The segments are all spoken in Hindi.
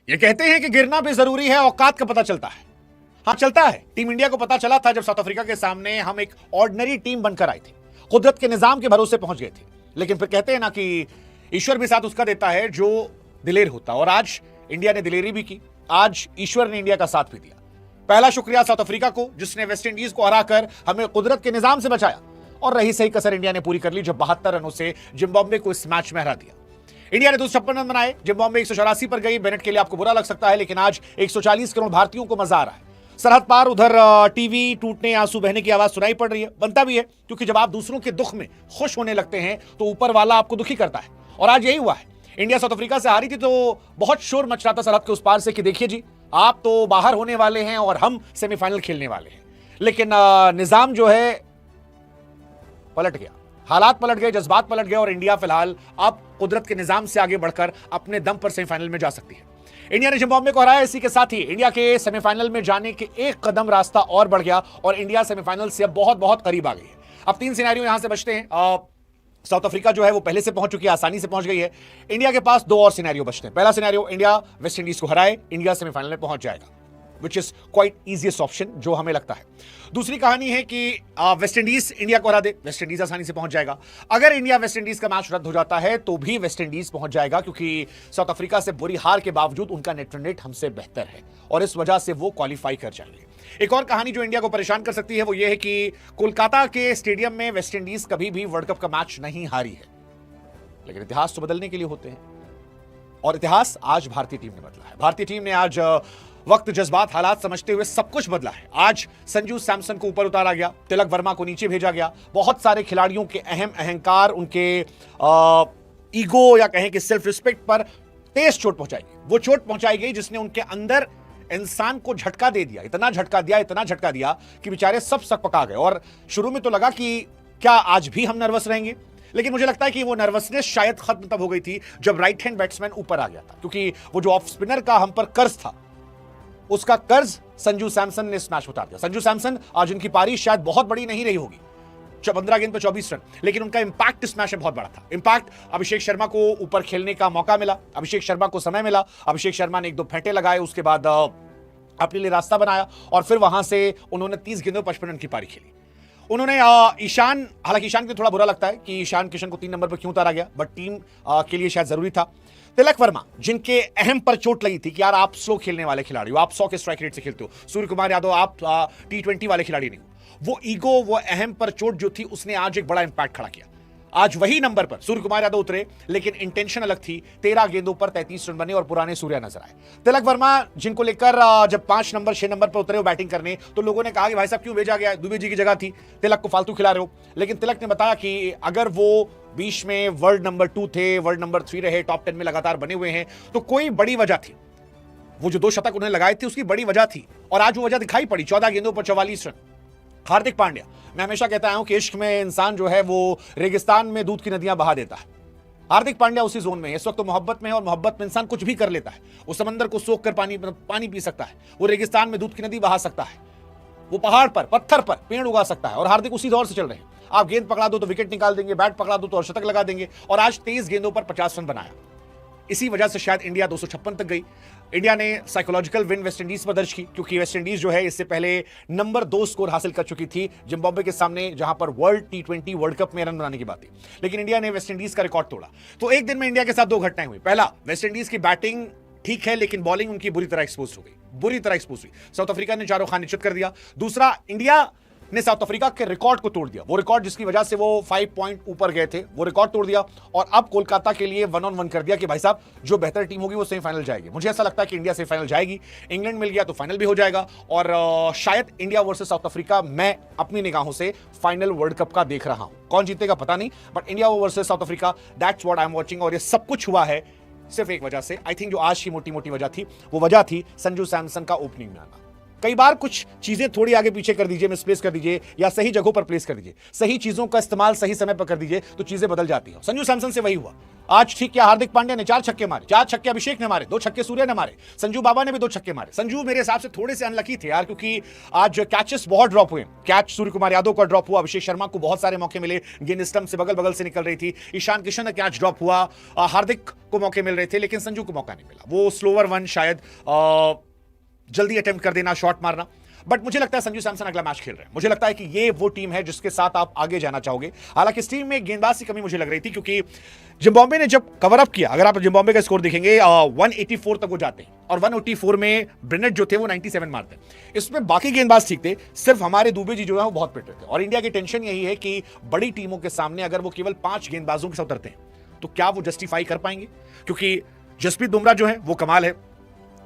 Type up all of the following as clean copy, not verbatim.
ये कहते हैं कि गिरना भी जरूरी है, औकात का पता चलता है। हाँ, चलता है। टीम इंडिया को पता चला था जब साउथ अफ्रीका के सामने हम एक ऑर्डिनरी टीम बनकर आए थे, कुदरत के निजाम के भरोसे पहुंच गए थे। लेकिन फिर कहते हैं ना कि ईश्वर भी साथ उसका देता है जो दिलेर होता। और आज इंडिया ने दिलेरी भी की, आज ईश्वर ने इंडिया का साथ भी दिया। पहला शुक्रिया साउथ अफ्रीका को जिसने वेस्ट इंडीज को हराकर हमें कुदरत के निजाम से बचाया, और रही सही कसर इंडिया ने पूरी कर ली जब 72 रनों से जिम्बाब्वे को इस मैच में हरा दिया। इंडिया ने 256 रन बनाए, जिम्बाब्वे 184 पर गई। बेनेट के लिए आपको बुरा लग सकता है, लेकिन आज 140 करोड़ भारतीयों को मजा आ रहा है। सरहद पार उधर टीवी टूटने, आंसू बहने की आवाज सुनाई पड़ रही है। बनता भी है, क्योंकि जब आप दूसरों के दुख में खुश होने लगते हैं तो ऊपर वाला आपको दुखी करता है। और आज यही हुआ है। इंडिया साउथ अफ्रीका से हारी थी तो बहुत शोर मच रहा था सरहद के उस पार से कि देखिए जी, आप तो बाहर होने वाले हैं और हम सेमीफाइनल खेलने वाले हैं। लेकिन निजाम जो है पलट गया, हालात पलट गए, जज्बात पलट गए, और इंडिया फिलहाल अब कुदरत के निजाम से आगे बढ़कर अपने दम पर सेमीफाइनल में जा सकती है। इंडिया ने जिम्बाब्वे को हराया। इसी के साथ ही इंडिया के सेमीफाइनल में जाने के एक कदम रास्ता और बढ़ गया और इंडिया सेमीफाइनल से अब बहुत बहुत करीब आ गई है। अब 3 सिनेरियो यहां से बचते हैं। साउथ अफ्रीका जो है वो पहले से पहुंच चुकी है, आसानी से पहुंच गई है। इंडिया के पास 2 और सिनेरियो बचते हैं। पहला सिनेरियो, इंडिया वेस्ट इंडीज को हराए, इंडिया सेमीफाइनल में पहुंच जाएगा, which is quite easiest option जो हमें लगता है। दूसरी कहानी है कि वेस्ट इंडीज इंडिया को हरा दे, वेस्ट इंडीज आसानी से पहुंच जाएगा। अगर इंडिया वेस्ट इंडीज का मैच रद्द हो जाता है तो भी वेस्ट इंडीज पहुंच जाएगा, क्योंकि साउथ अफ्रीका से बुरी हार के बावजूद उनका नेट रन रेट हमसे बेहतर है और इस वजह से वो क्वालिफाई कर जाएंगे। एक और कहानी जो इंडिया को परेशान कर सकती है वो ये है कि कोलकाता के स्टेडियम में वेस्ट इंडीज कभी भी वर्ल्ड कप का मैच नहीं हारी है। लेकिन इतिहास तो बदलने के लिए होते हैं, और इतिहास आज भारतीय टीम ने बदला है। भारतीय टीम ने आज वक्त, जज्बात, हालात समझते हुए सब कुछ बदला है। आज संजू सैमसन को ऊपर उतारा गया, तिलक वर्मा को नीचे भेजा गया। बहुत सारे खिलाड़ियों के अहंकार, उनके ईगो या कहें कि सेल्फ रिस्पेक्ट पर तेज चोट पहुंचाई गई। वो चोट पहुंचाई गई जिसने उनके अंदर इंसान को झटका दे दिया, इतना झटका दिया कि बेचारे सब सकपका गए। और शुरू में तो लगा कि क्या आज भी हम नर्वस रहेंगे, लेकिन मुझे लगता है कि वो नर्वसनेस शायद खत्म तब हो गई थी जब राइट हैंड बैट्समैन ऊपर आ गया था, क्योंकि वो जो ऑफ स्पिनर का हम पर कर्ज था, उसका कर्ज संजू सैमसन ने इस मैच उतार दिया। संजू सैमसन आज उनकी पारी शायद बहुत बड़ी नहीं रही होगी, 15 गेंद पर 24 रन, लेकिन उनका इंपैक्ट इस मैच में बहुत बड़ा था। इंपैक्ट, अभिषेक शर्मा को ऊपर खेलने का मौका मिला, अभिषेक शर्मा को समय मिला, अभिषेक शर्मा ने 1-2 फेंटे लगाए, उसके बाद अपने लिए रास्ता बनाया और फिर वहां से उन्होंने 30 गेंदों 55 रन की पारी खेली। उन्होंने ईशान, हालांकि ईशान को थोड़ा बुरा लगता है कि ईशान किशन को 3 नंबर पर क्यों उतारा गया, बट टीम के लिए शायद जरूरी था। तिलक वर्मा, जिनके अहम पर चोट लगी थी कि यार आप स्लो खेलने वाले खिलाड़ी हो, आप 100 के स्ट्राइक रेट से खेलते हो। सूर्य कुमार यादव, आप T20 वाले खिलाड़ी नहीं हो। वो ईगो, वो अहम पर चोट जो थी, उसने आज एक बड़ा इंपैक्ट खड़ा किया। आज वही नंबर पर सूर्य कुमार यादव उतरे, लेकिन इंटेंशन अलग थी। 13 गेंदों पर 33 रन बने और पुराने सूर्या नजर आए। तिलक वर्मा, जिनको लेकर जब 5 नंबर 6 नंबर पर उतरे हो बैटिंग करने, तो लोगों ने कहा कि भाई साहब क्यों भेजा गया, दुबे जी की जगह थी, तिलक को फालतू खिला रहे हो। लेकिन तिलक ने बताया कि अगर वो बीच में वर्ल्ड नंबर 2 थे, वर्ल्ड नंबर 3 रहे, टॉप 10 में लगातार बने हुए हैं, तो कोई बड़ी वजह थी। वो जो 2 शतक उन्होंने लगाए थे उसकी बड़ी वजह थी, और आज वो वजह दिखाई पड़ी। 14 गेंदों पर 44 रन। हार्दिक पांड्या, मैं हमेशा कहता हूं कि इश्क में इंसान जो है वो रेगिस्तान में दूध की नदियां बहा देता है। हार्दिक पांड्या उसी जोन में है इस वक्त। तो मोहब्बत में है, और मोहब्बत में इंसान कुछ भी कर लेता है। वो समंदर को सोख कर पानी पी सकता है, वो रेगिस्तान में दूध की नदी बहा सकता है, वो पहाड़ पर, पत्थर पर पेड़ उगा सकता है। और हार्दिक उसी दौर से चल रहे हैं। आप गेंद पकड़ा दो तो विकेट निकाल देंगे, बैट पकड़ा दो तो शतक लगा देंगे, और आज 23 गेंदों पर 50 रन बनाया। इसी वजह से शायद इंडिया 256 तक गई। इंडिया ने साइकोलॉजिकल विन वेस्ट इंडीज पर दर्ज की, क्योंकि वेस्ट इंडीज जो है इससे पहले नंबर 2 स्कोर हासिल कर चुकी थी जिम्बाब्वे के सामने, जहां पर वर्ल्ड T20 वर्ल्ड कप में रन बनाने की बात थी। लेकिन इंडिया ने वेस्ट इंडीज का रिकॉर्ड तोड़ा। तो एक दिन में इंडिया के साथ 2 घटनाएं हुई। पहला, वेस्ट इंडीज की बैटिंग ठीक है, लेकिन बॉलिंग उनकी बुरी तरह एक्सपोज हो गई, बुरी तरह एक्सपोज हुई। साउथ अफ्रीका ने चारों खाने चित कर दिया। दूसरा, इंडिया ने साउथ अफ्रीका के रिकॉर्ड को तोड़ दिया। वो रिकॉर्ड जिसकी वजह से वो 5 पॉइंट ऊपर गए थे, वो रिकॉर्ड तोड़ दिया। और अब कोलकाता के लिए 1-on-1 कर दिया कि भाई साहब जो बेहतर टीम होगी वो सेमीफाइनल जाएगी। मुझे ऐसा लगता है कि इंडिया सेमीफाइनल जाएगी। इंग्लैंड मिल गया तो फाइनल भी हो जाएगा, और शायद इंडिया वर्सेस साउथ अफ्रीका मैं अपनी निगाहों से फाइनल वर्ल्ड कप का देख रहा हूं। कौन जीतेगा पता नहीं, but India versus south Africa, that's what I am watching. और ये सब कुछ हुआ है सिर्फ एक वजह से। आई थिंक जो आज की मोटी मोटी वजह थी, वो वजह थी संजू सैमसन का ओपनिंग में आना। कई बार कुछ चीजें थोड़ी आगे पीछे कर दीजिए, मिसप्लेस कर दीजिए या सही जगहों पर प्लेस कर दीजिए, सही चीजों का इस्तेमाल सही समय पर कर दीजिए तो चीजें बदल जाती हैं। संजू सैमसन से वही हुआ। आज ठीक क्या हार्दिक पांड्या ने 4 छक्के मारे, 4 छक्के अभिषेक ने मारे, 2 छक्के सूर्य ने मारे, संजू बाबा ने भी 2 छक्के मारे। संजू मेरे हिसाब से थोड़े से अनलकी थे यार, क्योंकि आज कैचेस बहुत ड्रॉप हुए। कैच सूर्य कुमार यादव का ड्रॉप हुआ, अभिषेक शर्मा को बहुत सारे मौके मिले, गेंद स्टंप से बगल बगल से निकल रही थी, ईशान किशन का कैच ड्रॉप हुआ, हार्दिक को मौके मिल रहे थे लेकिन संजू को मौका नहीं मिला। वो स्लोवर वन शायद जल्दी अटेम्प्ट कर देना, शॉट मारना। बट मुझे लगता है संजू सैमसन अगला मैच खेल रहे हैं। मुझे लगता है कि ये वो टीम है जिसके साथ आप आगे जाना चाहोगे। हालांकि इस टीम में गेंदबाज की कमी मुझे लग रही थी, क्योंकि जिम्बाब्वे ने जब कवर अप किया, अगर आप जिम्बाब्वे का स्कोर देखेंगे 184 तक वो जाते हैं और 184 में ब्रेनेट जो थे वो 97 मारते हैं। इसमें बाकी गेंदबाज ठीक थे, सिर्फ हमारे दुबे जी जो है वो बहुत पिट रहे थे। और इंडिया की टेंशन यही है कि बड़ी टीमों के सामने अगर वो केवल 5 गेंदबाजों के साथ उतरते हैं तो क्या वो जस्टिफाई कर पाएंगे, क्योंकि जसप्रीत बुमराह जो है वो कमाल है,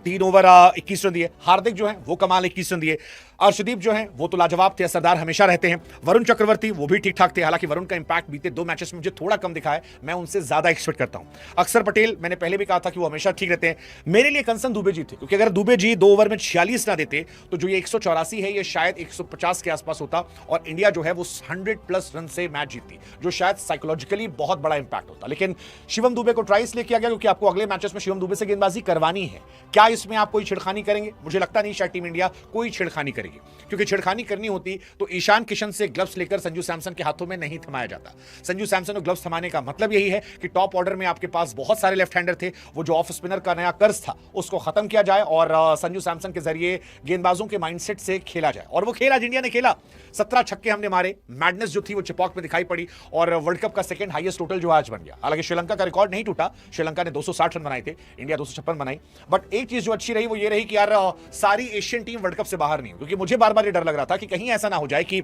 3 ओवर 21 रन दिए। हार्दिक जो है वो कमाल 21 रन दिए। अर्शदीप जो है वो तो लाजवाब थे, सरदार हमेशा रहते हैं। वरुण चक्रवर्ती वो भी ठीक ठाक थे, हालांकि वरुण का इंपैक्ट बीते 2 मैचेस में मुझे थोड़ा कम दिखा है, मैं उनसे ज्यादा एक्सपेक्ट करता हूं। अक्षर पटेल मैंने पहले भी कहा था कि वो हमेशा ठीक रहते हैं। मेरे लिए कंसर्न दुबे जी थे, क्योंकि अगर दुबे जी 2 ओवर में 46 ना देते तो जो ये 184 है ये शायद 150 के आसपास होता और इंडिया जो है वो 100+ रन से मैच जीतती, जो शायद साइकोलॉजिकली बहुत बड़ा इंपैक्ट होता। लेकिन शिवम दुबे को ट्राई इसलिए किया गया क्योंकि आपको अगले मैचेस में शिवम दुबे से गेंदबाजी करवानी है। क्या इसमें आप कोई छेड़खानी करेंगे? मुझे लगता नहीं शायद टीम इंडिया कोई छेड़खानी करेगी, क्योंकि छेड़खानी करनी होती तो ईशान किशन से ग्लव्स लेकर संजू सैमसन के हाथों में नहीं थमाया जाता। संजू सैमसन को ग्लव्स थमाने का मतलब यही है कि टॉप ऑर्डर में आपके पास बहुत सारे लेफ्ट हैंडर थे, वो जो ऑफ स्पिनर का नया कर्ज था उसको खत्म किया जाए और संजू सैमसन के जरिए गेंदबाजों के माइंडसेट से खेला जाए। और वो खेल आज इंडिया ने खेला। 17 छक्के हमने मारे, मैडनेस जो थी वो चिपॉक में दिखाई पड़ी और वर्ल्ड कप का सेकंड हाईएस्ट टोटल जो आज बन गया। हालांकि श्रीलंका का रिकॉर्ड नहीं टूटा, श्रीलंका ने 260 रन बनाए थे, इंडिया 256 बनाई। बट एक चीज जो अच्छी रही वो ये रही कि यार सारी एशियन टीम वर्ल्ड कप से बाहर नहीं, क्योंकि मुझे बार बार ये डर लग रहा था कि कहीं ऐसा ना हो जाए कि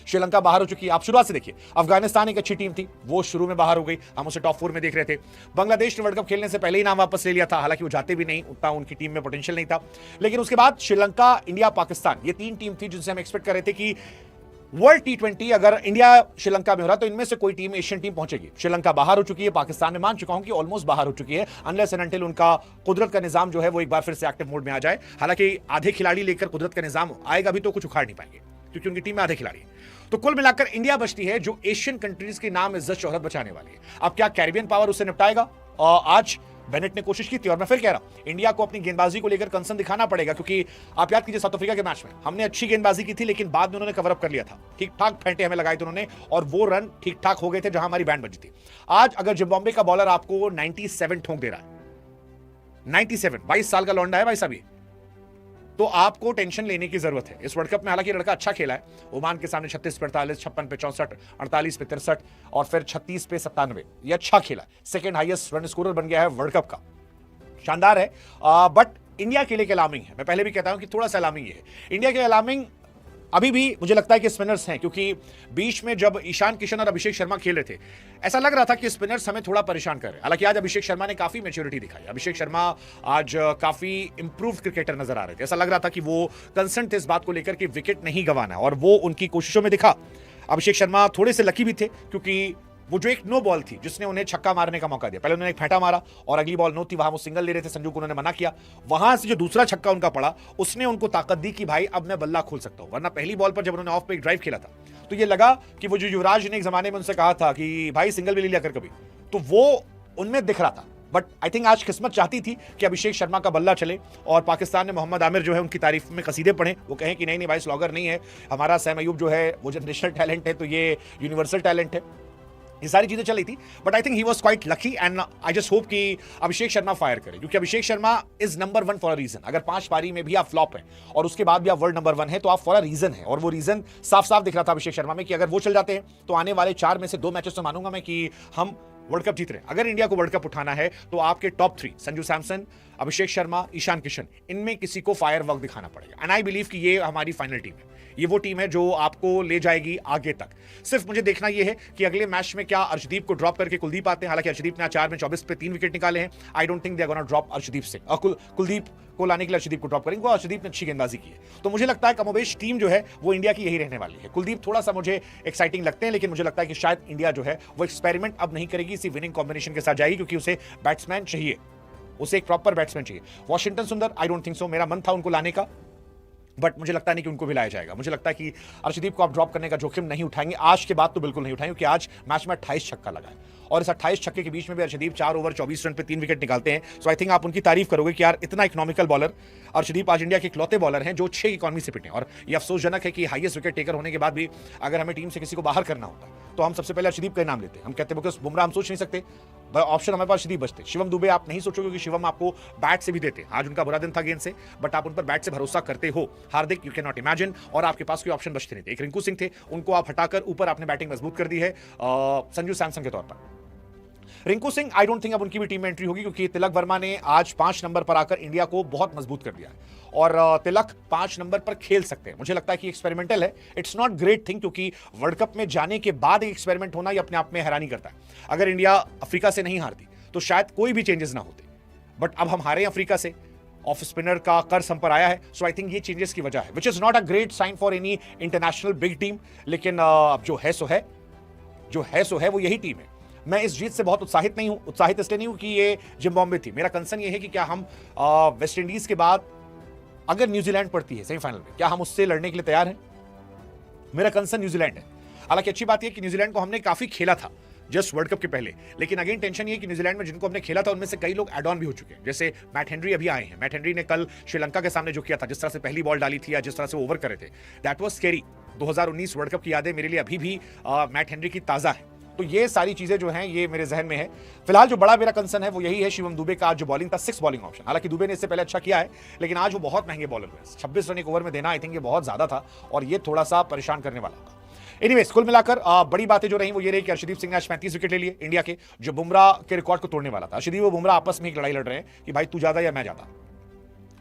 श्रीलंका बाहर हो चुकी है। आप शुरुआत से देखिए, अफगानिस्तान एक अच्छी टीम थी, वो शुरू में बाहर हो गई, हम उसे टॉप 4 में देख रहे थे। बांग्लादेश ने वर्ल्ड कप खेलने से पहले ही नाम वापस ले लिया था, हालांकि वो जाते भी नहीं, उतना उनकी टीम में पोटेंशियल नहीं था। लेकिन उसके बाद श्रीलंका, इंडिया, पाकिस्तान, ये 3 टीम थी जिनसे हम एक्सपेक्ट कर रहे थे कि वर्ल्ड T20 अगर इंडिया श्रीलंका में हो रहा तो इनमें से कोई टीम एशियन टीम पहुंचेगी। श्रीलंका बाहर हो चुकी है, पाकिस्तान में मान चुका हूं कि ऑलमोस्ट बाहर हो चुकी है, अनलेस एंड अनटिल उनका कुदरत का निजाम जो है वो एक बार फिर से एक्टिव मोड में आ जाए। हालांकि आधे खिलाड़ी लेकर कुदरत का निजाम आएगा भी तो कुछ उखाड़ नहीं पाएंगे, क्योंकि उनकी टीम में आधे खिलाड़ी हैं। तो कुल मिलाकर इंडिया बचती है जो एशियन कंट्रीज के नाम, इज्जत, शोहरत बचाने वाली है। अब क्या कैरिबियन पावर उससे निपटाएगा? आज बेनेट ने कोशिश की थी और मैं फिर कह रहा हूं इंडिया को अपनी गेंदबाजी को लेकर कंसर्न दिखाना पड़ेगा, क्योंकि आप याद कीजिए साउथ अफ्रीका के मैच में हमने अच्छी गेंदबाजी की थी लेकिन बाद में उन्होंने कवर अप कर लिया था, ठीक ठाक फेंटे हमें लगाए थे उन्होंने और वो रन ठीक ठाक हो गए थे जहां हमारी बैंड बजी थी। आज अगर जिम्बाब्वे का बॉलर आपको 97 ठोक दे रहा है, 97, 22 साल का लौंडा है भाई साहब ये, तो आपको टेंशन लेने की जरूरत है। इस वर्ल्ड कप में हालांकि लड़का अच्छा खेला है, ओमान के सामने 36 पे 48, 56 पे 64, 48 पे 63 और फिर 36 पे 97, ये अच्छा खेला, सेकंड हाईएस्ट रन स्कोरर बन गया है वर्ल्ड कप का, शानदार है। बट इंडिया के लिए अलार्मिंग है, मैं पहले भी कहता हूं कि थोड़ा सा अलार्मिंग है इंडिया के लिए। अलार्मिंग अभी भी मुझे लगता है कि स्पिनर्स हैं, क्योंकि बीच में जब ईशान किशन और अभिषेक शर्मा खेल रहे थे ऐसा लग रहा था कि स्पिनर्स हमें थोड़ा परेशान कर रहे हैं। हालांकि आज अभिषेक शर्मा ने काफी मैच्योरिटी दिखाई, अभिषेक शर्मा आज काफी इंप्रूव्ड क्रिकेटर नजर आ रहे थे। ऐसा लग रहा था कि वो कंसर्न थे इस बात को लेकर कि विकेट नहीं गंवाना, और वो उनकी कोशिशों में दिखा। अभिषेक शर्मा थोड़े से लकी भी थे, क्योंकि वो जो एक नो बॉल थी जिसने उन्हें छक्का मारने का मौका दिया, पहले उन्होंने एक फेंटा मारा और अगली बॉल नो थी, वहां वो सिंगल ले रहे थे, संजू को उन्होंने मना किया। वहां से जो दूसरा छक्का उनका पड़ा उसने उनको ताकत दी कि भाई अब मैं बल्ला खोल सकता हूं, वरना पहली बॉल पर जब उन्होंने ऑफ पे एक ड्राइव खेला था तो ये लगा कि वो जो युवराज ने एक जमाने में उनसे कहा था कि भाई सिंगल भी ले लिया कर कभी, तो वो उनमें दिख रहा था। बट आई थिंक आज किस्मत चाहती थी कि अभिषेक शर्मा का बल्ला चले और पाकिस्तान ने मोहम्मद आमिर जो है उनकी तारीफ में कसीदे पढ़े, वो कहें कि नहीं नहीं भाई स्लॉगर नहीं है, हमारा सैम अयूब जो है वो जनरेशनल टैलेंट है, तो ये यूनिवर्सल टैलेंट है। ये सारी चीजें चल रही थी, but I think he was quite lucky and I just hope कि अभिषेक शर्मा फायर करे, क्योंकि Abhishek Sharma is number 1 for a reason. अगर 5 पारी में भी आप फ्लॉप हैं और उसके बाद भी आप वर्ल्ड नंबर 1 है तो आप फॉर अ रीजन है, और वो रीजन साफ साफ दिख रहा था अभिषेक शर्मा में कि अगर वो चल जाते हैं तो आने वाले 4 में से 2 मैचेस तो मानूंगा मैं कि हम वर्ल्ड कप जीत रहे हैं। अगर इंडिया को वर्ल्ड कप उठाना है तो आपके टॉप 3 संजू सैमसन, अभिषेक शर्मा, ईशान किशन, इनमें किसी को फायर वर्क दिखाना पड़ेगा। एंड आई बिलीव कि ये हमारी फाइनल टीम है, ये वो टीम है जो आपको ले जाएगी आगे तक। सिर्फ मुझे देखना ये है कि अगले मैच में क्या अर्शदीप को ड्रॉप करके कुलदीप आते हैं। हालांकि अर्शदीप ने 4 में 24 पे 3 विकेट निकाले हैं, I don't think they are gonna drop Arshdeep से, कुलदीप को लाने के लिए अर्शदीप को ड्रॉप करेंगे, और अर्शदीप ने अच्छी गेंदबाजी की है। तो मुझे लगता है कमोबेश टीम जो है वो इंडिया की यही रहने वाली है। कुलदीप थोड़ा सा मुझे एक्साइटिंग लगते हैं, लेकिन मुझे लगता है कि शायद इंडिया जो है वो एक्सपेरिमेंट अब नहीं करेगी, इसी विनिंग कॉम्बिनेशन के साथ जाएगी, क्योंकि उसे बैट्समैन चाहिए, उसे एक प्रॉपर बैट्समैन चाहिए। वॉशिंगटन सुंदर आई डोंट थिंक सो, मेरा मन था उनको लाने का, बट मुझे लगता नहीं कि उनको भी लाया जाएगा। मुझे लगता है कि अर्शदीप को आप ड्रॉप करने का जोखिम नहीं उठाएंगे, आज के बाद तो बिल्कुल नहीं उठाएंगे, क्योंकि आज मैच में 28 छक्का लगा है और इस 28 छक्के के बीच में भी अर्शदीप 4 ओवर 24 रन पे 3 विकेट निकालते हैं। सो आई थिंक आप उनकी तारीफ करोगे कि यार इतना इकोनॉमिकल बॉलर अर्शदीप आज इंडिया के इकलौते बॉलर हैं जो 6 इकॉनमी से पिटे। और ये अफसोसजनक है कि हाईएस्ट विकेट टेकर होने के बाद भी अगर हमें टीम से किसी को बाहर करना होता है तो हम सबसे पहले अर्शदीप का नाम लेते हैं। हम कहते हैं बिकॉज बुमराह हम सोच नहीं सकते, ऑप्शन हमारे पास अर्शदीप बचते। शिवम दुबे आप नहीं सोचोगे क्योंकि शिवम आपको बैट से भी देते, आज उनका बुरा दिन था गेंद से, बट आप उन पर बैट से भरोसा करते हो। हार्दिक यू कैन नॉट इमेजिन, और आपके पास कोई ऑप्शन बचते नहीं थे। एक रिंकू सिंह थे, उनको आप हटाकर ऊपर आपने बैटिंग मजबूत कर दी है संजू सैमसन के तौर पर। रिंकू सिंह आई डोंट थिंक अब उनकी भी टीम में एंट्री होगी, क्योंकि तिलक वर्मा ने आज 5 नंबर पर आकर इंडिया को बहुत मजबूत कर दिया है और तिलक 5 नंबर पर खेल सकते हैं। मुझे लगता है कि एक्सपेरिमेंटल है, इट्स नॉट ग्रेट थिंग, क्योंकि वर्ल्ड कप में जाने के बाद एक एक्सपेरिमेंट होना ये अपने आप में हैरानी करता है। अगर इंडिया अफ्रीका से नहीं हारती तो शायद कोई भी चेंजेस ना होते, बट अब हम हारे अफ्रीका से, ऑफ स्पिनर का कर्ज हम पर आया है। सो आई थिंक ये चेंजेस की वजह है, which is not a great sign for any international big team. लेकिन अब जो है सो है, वो यही टीम है। मैं इस जीत से बहुत उत्साहित नहीं हूं। उत्साहित इसलिए नहीं हूं कि ये जिम्बाब्वे थी। मेरा कंसर्न ये है कि क्या हम वेस्ट इंडीज के बाद अगर न्यूजीलैंड पड़ती है सेमीफाइनल में, क्या हम उससे लड़ने के लिए तैयार हैं? मेरा कंसर्न न्यूजीलैंड है। हालांकि अच्छी बात यह कि न्यूजीलैंड को हमने काफी खेला था जस्ट वर्ल्ड कप के पहले, लेकिन अगेन टेंशन ये कि न्यूजीलैंड में जिनको हमने खेला था उनमें से कई लोग एड ऑन भी हो चुके हैं। जैसे मैट हेनरी अभी आए हैं। मैट हेनरी ने कल श्रीलंका के सामने जो किया था, जिस तरह से पहली बॉल डाली थी या जिस तरह से ओवर करे थे, that was scary. 2019 world cup की यादें मेरे लिए अभी भी मैट हेनरी की ताजा है। तो ये सारी चीजें जो हैं ये मेरे जहन में है। फिलहाल जो बड़ा मेरा कंसर्न है वो यही है शिवम दुबे का आज जो बॉलिंग था, 6 बॉलिंग ऑप्शन। हालांकि दुबे ने इससे पहले अच्छा किया है, लेकिन आज वो बहुत महंगे बॉलर हुए। 26 रन एक ओवर में देना आई थिंक ये बहुत ज्यादा था और ये थोड़ा सा परेशान करने वाला होगा। एनीवेज, कुल मिलाकर बड़ी बातें जो रही वो ये रही कि अर्शदीप सिंह ने आज 35 विकेट ले लिए इंडिया के, जो बुमराह के रिकॉर्ड को तोड़ने वाला था। अर्शदीप और बुमराह आपस में एक लड़ाई लड़ रहे हैं कि भाई तू ज्यादा या मैं ज्यादा।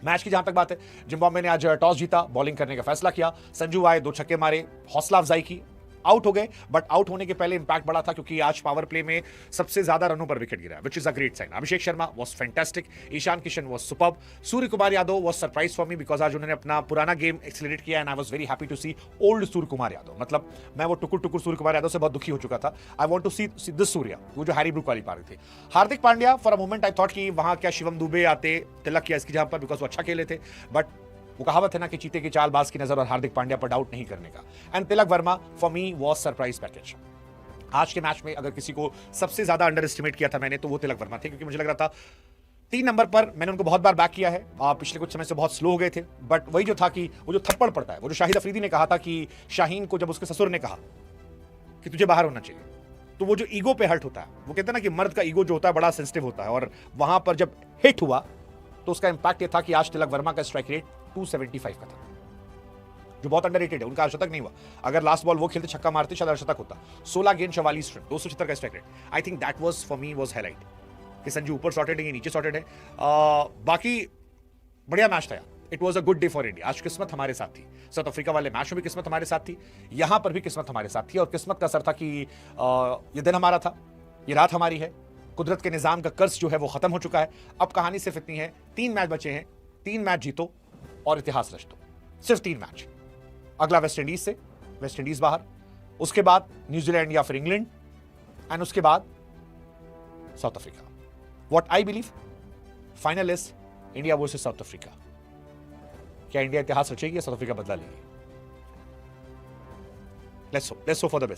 मैच की जहां तक बात है, जिम्बाब्वे ने आज टॉस जीता, बॉलिंग करने का फैसला किया। संजू आए, 2 छक्के मारे, हौसला अफजाई की, आउट हो गए, बट आउट होने के पहले इंपैक्ट बड़ा था क्योंकि आज पावर प्ले में सबसे ज्यादा रनों पर विकेट गिरा, which is a great sign. Abhishek Sharma was fantastic, Ishan Kishan was superb, Surya Kumar Yadav was surprise for me because आज उन्होंने अपना पुराना गेम एक्सेलरेट किया and I was very happy to see old Surya Kumar Yadav. मतलब मैं वो टुकुर टुकुर सूर्य कुमार यादव से बहुत दुखी हो चुका था। I want to see this Surya, वो जो हैरी ब्रूक वाली पा रहे थे। Hardik Pandya, for a moment I thought कि वहां क्या शिवम दुबे आते, तिलक किया इसकी जहां पर, बिकॉज वो अच्छा खेले थे, बट वो कहावत है ना कि चीते की चाल बाज की नजर, और हार्दिक पांड्या पर डाउट नहीं करने का। And Tilak Varma for me was surprise package. आज के मैच में अगर किसी को सबसे ज्यादा अंडर एस्टिमेट किया था मैंने, तो वो तिलक वर्मा थे, क्योंकि मुझे लग रहा था 3 नंबर पर मैंने उनको बहुत बार बैक किया है। पिछले कुछ समय से बहुत स्लो हो गए थे, बट वही जो था कि वो जो थप्पड़ पड़ता है, वो जो शाहिद अफरीदी ने कहा था कि शाहीन को जब उसके ससुर ने कहा कि तुझे बाहर होना चाहिए, तो वो जो ईगो पे हर्ट होता है, वो कहते हैं ना कि मर्द का ईगो जो होता है बड़ा सेंसिटिव होता है, और वहां पर जब हिट हुआ तो उसका इंपैक्ट ये था कि आज तिलक वर्मा का स्ट्राइक रेट 275 का था, जो बहुत अंडररेटेड है। उनका अर्शतक नहीं हुआ। अगर लास्ट बॉल वो खेलते, छक्का मारते, शायद अर्शतक होता। 16 गेंद 44 रन, 276 का strike rate. I think that was for me was highlight कि संजू ऊपर सॉर्टेड है, नीचे सॉर्टेड है। बाकी बढ़िया मैच था यार। It was a good day for India. आज किस्मत हमारे साथ थी। साउथ अफ्रीका वाले मैच में भी किस्मत हमारे साथ थी, यहां पर भी किस्मत हमारे साथ थी, और किस्मत का असर था कि ये दिन हमारा था, ये रात हमारी है। कुदरत के निजाम का कर्ज जो है वो खत्म हो चुका है। अब कहानी सिर्फ इतनी है, 3 मैच बचे हैं, 3 मैच जीतो और इतिहास रच दो। सिर्फ 3 मैच। अगला वेस्ट इंडीज से, वेस्ट इंडीज बाहर, उसके बाद न्यूजीलैंड या फिर इंग्लैंड, एंड उसके बाद south Africa. What I believe, final is India versus south Africa. क्या इंडिया इतिहास रचेगी या साउथ अफ्रीका बदला लेगी? Let's hope for the best.